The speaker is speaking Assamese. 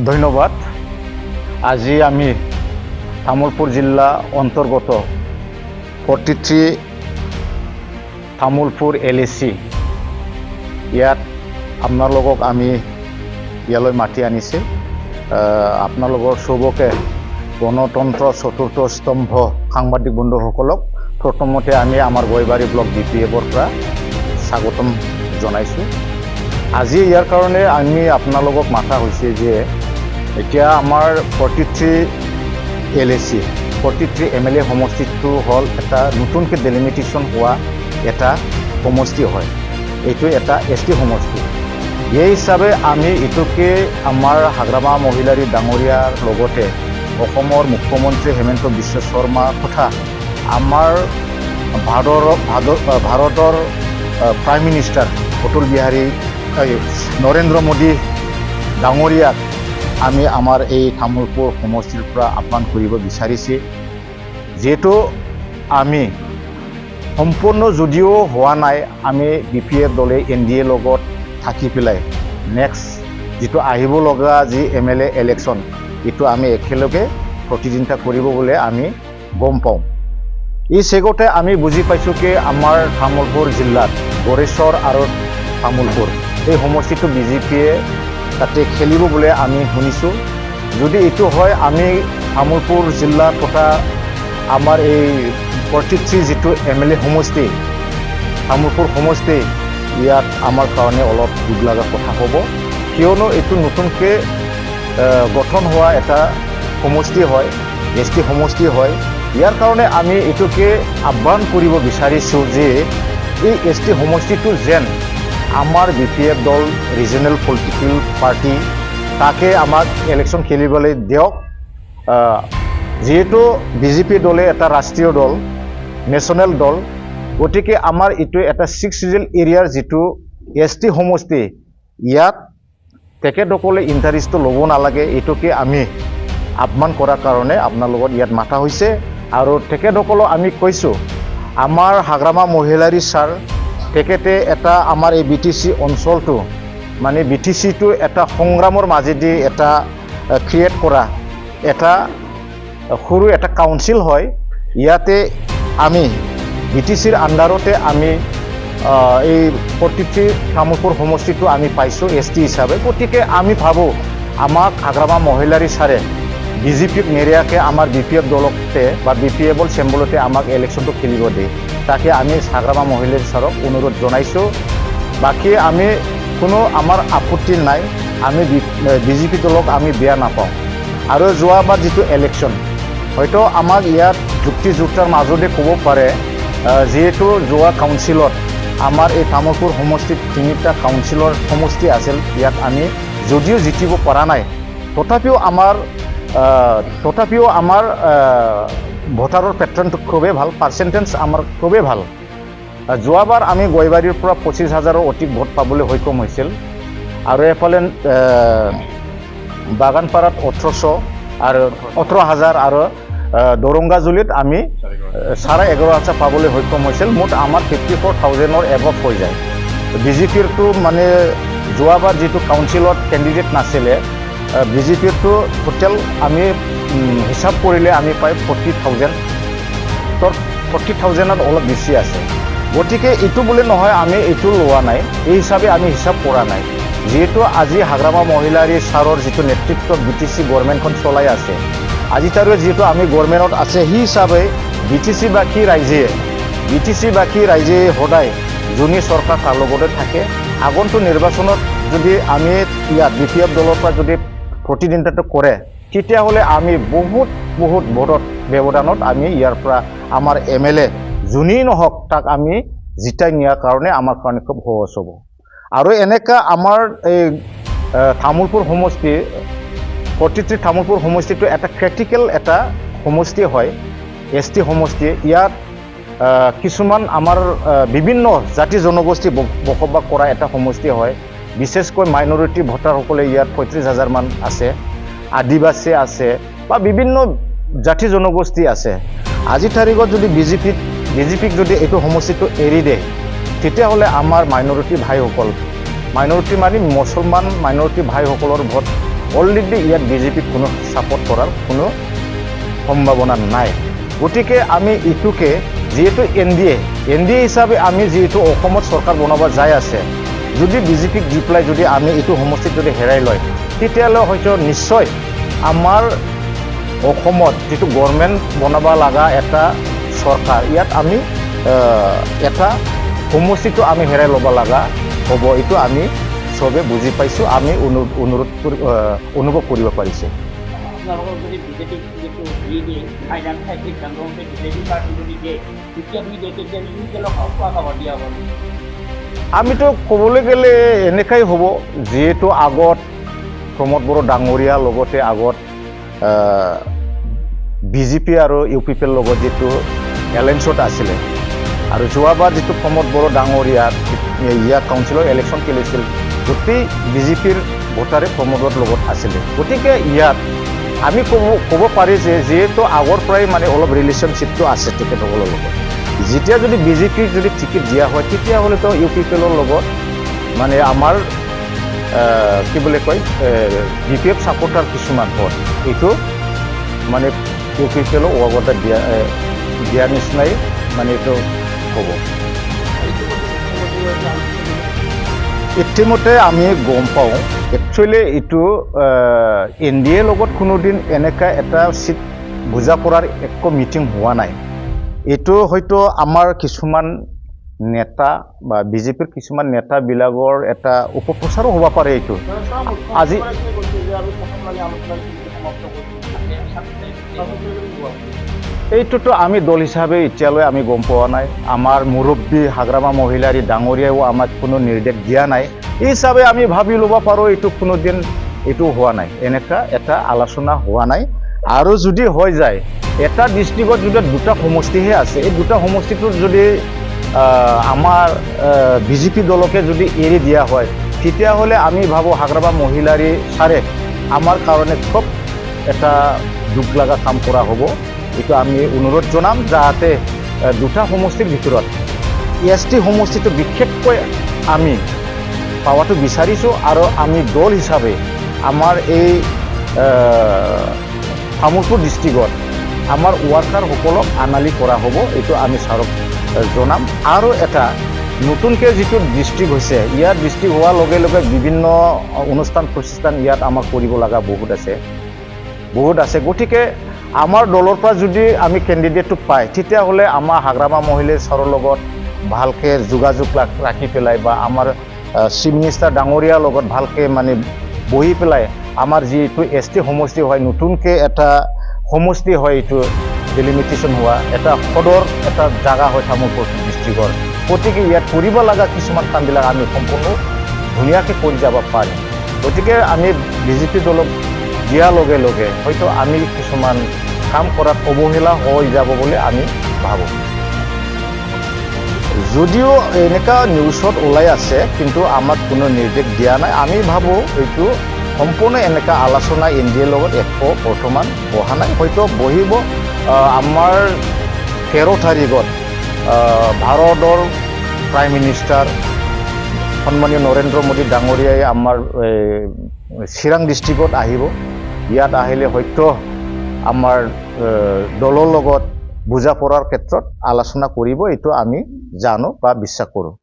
ধন্যবাদ। আজি আমি তামুলপুৰ জিলা অন্তৰ্গত 43 তামুলপুৰ LAC ইয়াত আপোনালোকক আমি ইয়ালৈ মাতি আনিছে। আপোনালোকৰ সবকে গণতন্ত্ৰ চতুৰ্থ স্তম্ভ সাংবাদিক বন্ধুসকলক প্ৰথমতে আমি আমাৰ গৈবাৰী ব্লক DPFৰ পৰা স্বাগতম জনাইছোঁ। আজি ইয়াৰ কাৰণে আমি আপোনালোকক মাতা হৈছে যে এতিয়া আমাৰ 43 LAC 43 MLA সমষ্টিটো হ'ল এটা নতুনকৈ ডেলিমিটেশ্যন হোৱা এটা সমষ্টি হয়। এইটো এটা ST সমষ্টি। এই হিচাপে আমি এইটোকে আমাৰ হাগ্ৰামা মহিলাৰী ডাঙৰীয়াৰ লগতে অসমৰ মুখ্যমন্ত্ৰী হেমন্ত বিশ্ব শৰ্মা তথা আমাৰ ভাৰতৰ প্ৰাইম মিনিষ্টাৰ অটল বিহাৰী নৰেন্দ্ৰ মোদী ডাঙৰীয়াক আমি আমাৰ এই তামুলপুৰ সমষ্টিৰ পৰা আহ্বান কৰিব বিচাৰিছে। যিহেতু আমি সম্পূৰ্ণ যদিও হোৱা নাই, আমি BPF দলে NDA লগত থাকি পেলাই নেক্সট যিটো আহিব লগা যি MLA ইলেকশ্যন এইটো আমি একেলগে প্ৰতিদ্বন্দ্বিতা কৰিব বুলি আমি গম পাওঁ। এই চেগতে আমি বুজি পাইছোঁ কি আমাৰ তামুলপুৰ জিলাত গড়েশ্বৰ আৰু তামুলপুৰ এই সমষ্টিটো BJPয়ে তাতে খেলিব বুলি আমি শুনিছোঁ। যদি এইটো হয়, আমি তামুলপুৰ জিলা তথা আমাৰ এই 43 যিটো MLA সমষ্টি তামুলপুৰ সমষ্টি ইয়াত আমাৰ কাৰণে অলপ দুখ লগা কথা হ'ব, কিয়নো এইটো নতুনকৈ গঠন হোৱা এটা সমষ্টি হয়, ST সমষ্টি হয়। ইয়াৰ কাৰণে আমি এইটোকে আহ্বান কৰিব বিচাৰিছোঁ যে এই ST সমষ্টিটো যেন আমাৰ BPF দল ৰিজনেল পলিটিকেল পাৰ্টি তাকে আমাক ইলেকশ্যন খেলিবলৈ দিয়ক। যিহেতু BJP দলে এটা ৰাষ্ট্ৰীয় দল, নেশ্যনেল দল, গতিকে আমাৰ এইটো এটা 6 ৰিজনেল এৰিয়াৰ যিটো ST সমষ্টি ইয়াত তেখেতসকলে ইণ্টাৰেষ্টটো ল'ব নালাগে, এইটোকে আমি আহ্বান কৰাৰ কাৰণে আপোনালোকৰ ইয়াত মাতা হৈছে। আৰু তেখেতসকলক আমি কৈছোঁ আমাৰ হাগ্ৰামা মহিলাৰী ছাৰ তেখেতে এটা আমাৰ এই BTC অঞ্চলটো মানে BTCটো এটা সংগ্ৰামৰ মাজেদি এটা ক্ৰিয়েট কৰা এটা সৰু এটা কাউন্সিল হয়। ইয়াতে আমি BTCৰ আণ্ডাৰতে আমি এই 43 তামুলপুৰ সমষ্টিটো আমি পাইছোঁ ST হিচাপে। গতিকে আমি ভাবোঁ আমাক হাগ্ৰামা মহিলাৰী ছাৰে BJPক নেৰিয়াকৈ আমাৰ BPF দলতে বা BPFৰ চেম্বলতে আমাক ইলেকশ্যনটো খেলিব দিয়ে, তাকে আমি হাগ্ৰামা মহিলাৰী ছাৰক অনুৰোধ জনাইছোঁ। বাকী আমি কোনো আমাৰ আপত্তি নাই, আমি BJP দলক আমি বেয়া নাপাওঁ। আৰু যোৱাবাৰ যিটো ইলেকশ্যন হয়তো আমাক ইয়াত যুক্তিযুক্তৰ মাজতে ক'ব পাৰে, যিহেতু যোৱা কাউন্সিলত আমাৰ এই তামুলপুৰ সমষ্টিত 3টা কাউন্সিলৰ সমষ্টি আছিল, ইয়াত আমি যদিও জিকিব পৰা নাই, তথাপিও আমাৰ ভোটাৰৰ পেটাৰ্ণটো খুবেই ভাল, পাৰ্চেণ্টেজ আমাৰ খুবেই ভাল। যোৱাবাৰ আমি গৈবাৰীৰ পৰা 25,000ৰ অধিক ভোট পাবলৈ সক্ষম হৈছিল। আৰু এফালে বাগানপাৰাত 1800 আৰু 18,000 আৰু দৰংগাজুলিত আমি 11,500 পাবলৈ সক্ষম হৈছিল। মুঠ আমাৰ 54,000ৰ এবভ হৈ যায়। BJPৰটো মানে যোৱাবাৰ যিটো কাউন্সিলত কেণ্ডিডেট নাছিলে, BJPৰটো টোটেল আমি হিচাপ কৰিলে আমি পাই 40,000, 40,000ত অলপ বেছি আছে। গতিকে এইটো বুলি নহয় আমি এইটো লোৱা নাই, এই হিচাপে আমি হিচাপ কৰা নাই। যিহেতু আজি হাগ্ৰামা মহিলাৰী ছাৰৰ যিটো নেতৃত্বত BTC গভৰ্ণমেণ্টখন চলাই আছে, আজি তাৰো যিহেতু আমি গভৰ্ণমেণ্টত আছে, সেই হিচাপে BTC-বাসী ৰাইজে সদায় যোনী চৰকাৰ তাৰ লগতে থাকে। আগন্তুক নিৰ্বাচনত যদি আমি ইয়াত BPF দলৰ পৰা যদি প্ৰতিদ্বন্দ্বিতা কৰে, তেতিয়াহ'লে আমি বহুত ভোটত ব্যৱধানত আমি ইয়াৰ পৰা আমাৰ MLA যোনেই নহওক তাক আমি জিতাই নিয়াৰ কাৰণে আমাৰ কাৰণে খুব সহজ হ'ব। আৰু এনেকুৱা আমাৰ এই তামুলপুৰ সমষ্টি 43 তামুলপুৰ সমষ্টিটো এটা ক্ৰিটিকেল এটা সমষ্টি হয়, ST সমষ্টি। ইয়াত কিছুমান আমাৰ বিভিন্ন জাতি জনগোষ্ঠী বসবাস কৰা এটা সমষ্টি হয়। বিশেষকৈ মাইনৰিটি ভোটাৰসকলে ইয়াত 35,000 মান আছে, আদিবাসী আছে বা বিভিন্ন জাতি জনগোষ্ঠী আছে। আজিৰ তাৰিখত যদি BJPক যদি এইটো সমষ্টিটো এৰি দিয়ে, তেতিয়াহ'লে আমাৰ মাইনৰিটি ভাইসকল মাইনৰিটি মানে মুছলমান মাইনৰিটি ভাইসকলৰ ভোট অলৰেডি ইয়াত বিজেপিক কোনো ছাপোৰ্ট কৰাৰ কোনো সম্ভাৱনা নাই। গতিকে আমি ইটোকে যিহেতু এন ডি এ হিচাপে আমি যিহেতু অসমত চৰকাৰ বনাব যাই আছে, যদি বিজেপিক দি পেলাই যদি আমি এইটো সমষ্টিত যদি হেৰাই লয়, তেতিয়াহ'লে হয়তো নিশ্চয় আমাৰ অসমত যিটো গভৰ্ণমেণ্ট বনাব লগা এটা চৰকাৰ, ইয়াত আমি এটা সমষ্টিটো আমি হেৰাই ল'ব লগা হ'ব। এইটো আমি চবে বুজি পাইছোঁ, আমি অনুভৱ কৰিব পাৰিছোঁ। আমিতো ক'বলৈ গ'লে এনেকাই হ'ব, যিহেতু আগত প্ৰমোদ বড়ো ডাঙৰীয়া লগতে আগত বিজেপি আৰু ইউ পি পিৰ লগত যিটো এলায়েন্সত আছিলে, আৰু যোৱাবাৰ যিটো প্ৰমোদ বড়ো ডাঙৰীয়া ইয়াত কাউন্সিলৰ ইলেকশ্যন খেলিছিল, গোটেই বিজেপিৰ ভোটাৰে প্ৰমোদৰ লগত আছিলে। গতিকে ইয়াত আমি ক'ব পাৰি যে যিহেতু আগৰ পৰাই মানে অলপ ৰিলেশ্যনশ্বিপটো আছে তেখেতসকলৰ লগত। যেতিয়া যদি বিজেপিক যদি টিকেট দিয়া হয়, তেতিয়াহ'লেতো ইউ পি পিৰ লগত মানে আমাৰ কি বুলি কয় বি পি এফ ছাপোৰ্টাৰ কিছুমান ভোট এইটো মানে ইউ পি পিৰ ৱাগতে দিয়া নিচিনাই মানে এইটো হ'ব। ইতিমধ্যে আমি গম পাওঁ একচুৱেলি এইটো এন ডি এৰ লগত কোনোদিন এনেকুৱা এটা চিট বুজা পৰাৰ একো মিটিং হোৱা নাই। এইটো হয়তো আমাৰ কিছুমান নেতা বা বিজেপিৰ কিছুমান নেতাবিলাকৰ এটা অপপ্ৰচাৰো হ'ব পাৰে। এইটো আজি এইটোতো আমি দল হিচাপে এতিয়ালৈ আমি গম পোৱা নাই। আমাৰ মুৰব্বী হাগ্ৰামা মহিলাৰী ডাঙৰীয়াও আমাক কোনো নিৰ্দেশ দিয়া নাই। এই হিচাপে আমি ভাবি ল'ব পাৰোঁ এইটো কোনোদিন এইটো হোৱা নাই, এনেকুৱা এটা আলোচনা হোৱা নাই। আৰু যদি হৈ যায়, এটা ডিষ্ট্ৰিক্টত যদি দুটা সমষ্টিহে আছে, এই দুটা সমষ্টিটোত যদি আমাৰ বিজেপি দলকে যদি এৰি দিয়া হয়, তেতিয়াহ'লে আমি ভাবোঁ হাগ্ৰামা মহিলাৰী ছাৰে আমাৰ কাৰণে খুব এটা দুখ লগা কাম কৰা হ'ব। এইটো আমি অনুৰোধ জনাম যাতে দুটা সমষ্টিৰ ভিতৰত এছ টি সমষ্টিটো বিশেষকৈ আমি পাৱাটো বিচাৰিছোঁ, আৰু আমি দল হিচাপে আমাৰ এই তামোলপুৰ ডিষ্ট্ৰিক্টত আমাৰ ৱাৰ্কাৰসকলক আনালি কৰা হ'ব, এইটো আমি ছাৰক জনাম। আৰু এটা নতুনকৈ যিটো ডিষ্ট্ৰিক্ট হৈছে, ইয়াত ডিষ্ট্ৰিক্ট হোৱাৰ লগে লগে বিভিন্ন অনুষ্ঠান প্ৰতিষ্ঠান ইয়াত আমাক কৰিব লগা বহুত আছে। গতিকে আমাৰ দলৰ পৰা যদি আমি কেণ্ডিডেটটো পাই, তেতিয়াহ'লে আমাৰ হাগ্ৰামা মহিলা ছাৰৰ লগত ভালকৈ যোগাযোগ ৰাখি পেলাই বা আমাৰ চিফ মিনিষ্টাৰ ডাঙৰীয়াৰ লগত ভালকৈ মানে বহি পেলাই আমাৰ যিটো এছ টি সমষ্টি হয়, নতুনকৈ এটা সমষ্টি হয়, এইটো ডেলিমিটেশ্যন হোৱা এটা সদৰ এটা জাগা হয় তামোলপুৰ ডিষ্ট্ৰিক্টৰ। গতিকে ইয়াত কৰিব লগা কিছুমান কামবিলাক আমি সম্পূৰ্ণ ধুনীয়াকৈ কৰি যাব পাৰিম। গতিকে আমি বিজেপি দলক দিয়াৰ লগে লগে হয়তো আমি কিছুমান কাম কৰাত অৱহেলা হৈ যাব বুলি আমি ভাবোঁ। যদিও এনেকুৱা নিউজত ওলাই আছে, কিন্তু আমাক কোনো নিৰ্দেশ দিয়া নাই। আমি ভাবোঁ এইটো সম্পূৰ্ণ এনেকুৱা আলোচনা এন ডি এৰ লগত একো বৰ্তমান বহা নাই। হয়তো বহিব আমাৰ 13 তাৰিখত ভাৰতৰ প্ৰাইম মিনিষ্টাৰ সন্মানীয় নৰেন্দ্ৰ মোদী ডাঙৰীয়াই আমাৰ চিৰাং ডিষ্ট্ৰিক্টত আহিব। ইয়াত আহিলে হয়তো আমাৰ দলৰ লগত বুজা পৰাৰ ক্ষেত্ৰত আলোচনা কৰিব, এইটো আমি জানো বা বিশ্বাস কৰোঁ।